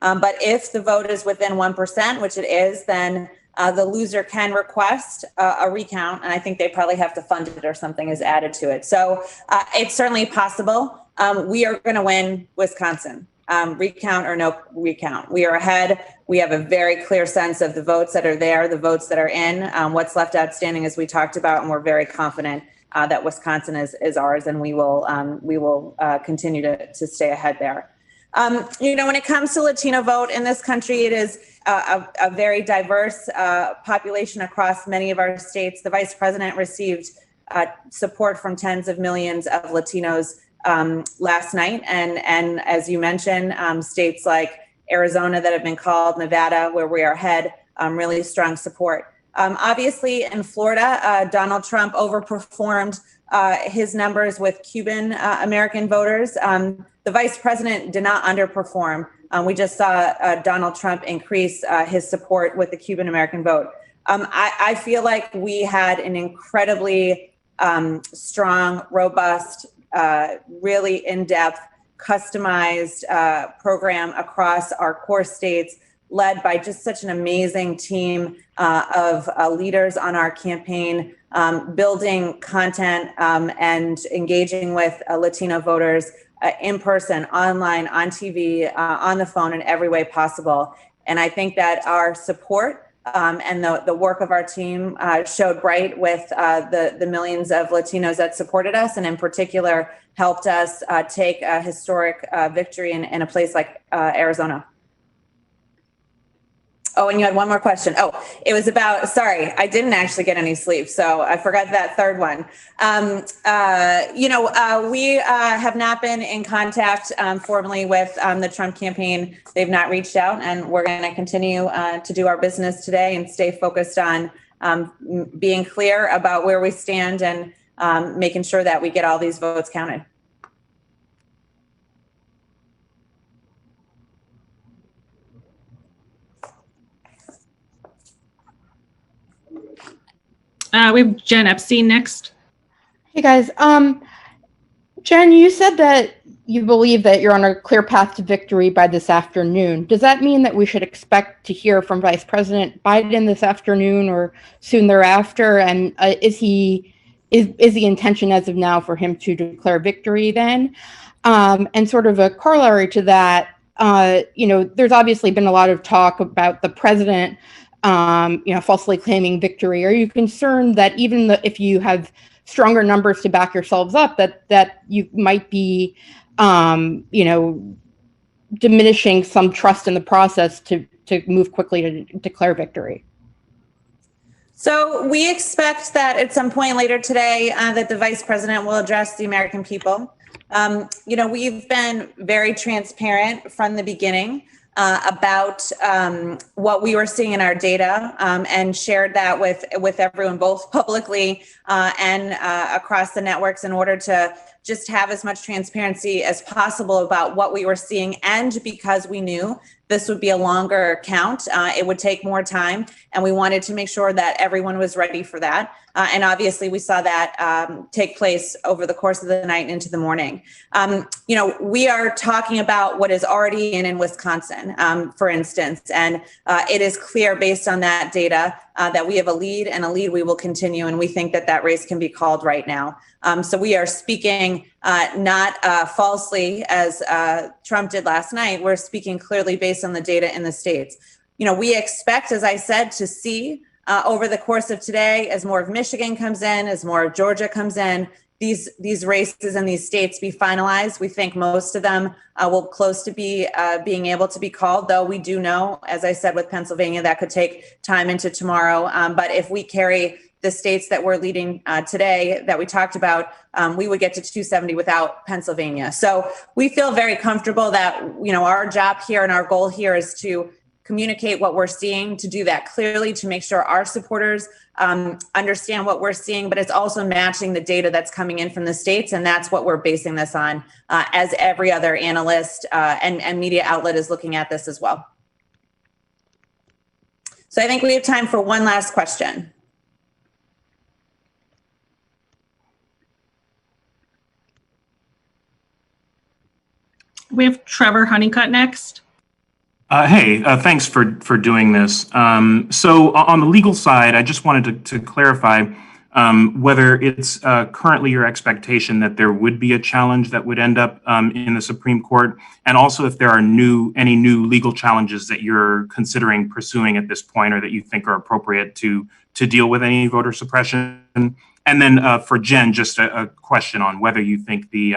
But if the vote is within 1%, which it is, then the loser can request a recount, and I think they probably have to fund it or something is added to it. So it's certainly possible. We are going to win Wisconsin, recount or no recount. We are ahead. We have a very clear sense of the votes that are there, the votes that are in, what's left outstanding, as we talked about, and we're very confident that Wisconsin is ours, and we will continue to stay ahead there. When it comes to Latino vote in this country, it is a very diverse population across many of our states. The vice president received support from tens of millions of Latinos last night. And as you mentioned, states like Arizona that have been called, Nevada, where we are ahead, really strong support. Obviously, in Florida, Donald Trump overperformed his numbers with Cuban American voters. The vice president did not underperform. We just saw Donald Trump increase his support with the Cuban American vote. I feel like we had an incredibly strong, robust, really in-depth, customized program across our core states, led by just such an amazing team of leaders on our campaign, building content and engaging with Latino voters in person, online, on TV, on the phone, in every way possible. And I think that our support and the work of our team showed bright with the millions of Latinos that supported us, and in particular helped us take a historic victory in a place like Arizona. Oh, and you had one more question. Oh, it was about, sorry, I didn't actually get any sleep, so I forgot that third one. We have not been in contact formally with the Trump campaign. They've not reached out, and we're going to continue to do our business today and stay focused on being clear about where we stand and making sure that we get all these votes counted. We have Jen Epstein next. Hey guys, Jen, you said that you believe that you're on a clear path to victory by this afternoon. Does that mean that we should expect to hear from Vice President Biden this afternoon or soon thereafter? And is the intention as of now for him to declare victory then? And sort of a corollary to that, there's obviously been a lot of talk about the president falsely claiming victory. Are you concerned that even if you have stronger numbers to back yourselves up, that you might be, diminishing some trust in the process to move quickly to declare victory? So we expect that at some point later today that the vice president will address the American people. We've been very transparent from the beginning about what we were seeing in our data and shared that with everyone, both publicly and across the networks, in order to just have as much transparency as possible about what we were seeing. And because we knew this would be a longer count, it would take more time, and we wanted to make sure that everyone was ready for that. And obviously we saw that take place over the course of the night into the morning. We are talking about what is already in Wisconsin, for instance, and it is clear based on that data that we have a lead, and a lead we will continue, and we think that race can be called right now. So we are speaking not falsely as Trump did last night. We're speaking clearly based on the data in the states. We expect, as I said, to see over the course of today, as more of Michigan comes in, as more of Georgia comes in, these races in these states be finalized. We think most of them will close to being able to be called, though we do know, as I said, with Pennsylvania, that could take time into tomorrow. But if we carry the states that we're leading today that we talked about, we would get to 270 without Pennsylvania. So we feel very comfortable that, our job here and our goal here is to communicate what we're seeing, to do that clearly, to make sure our supporters understand what we're seeing, but it's also matching the data that's coming in from the states. And that's what we're basing this on, as every other analyst and media outlet is looking at this as well. So I think we have time for one last question. We have Trevor Honeycutt next. Hey, thanks for doing this. So on the legal side, I just wanted to clarify whether it's currently your expectation that there would be a challenge that would end up in the Supreme Court, and also if there are any new legal challenges that you're considering pursuing at this point, or that you think are appropriate to deal with any voter suppression. And then for Jen, just a question on whether you think the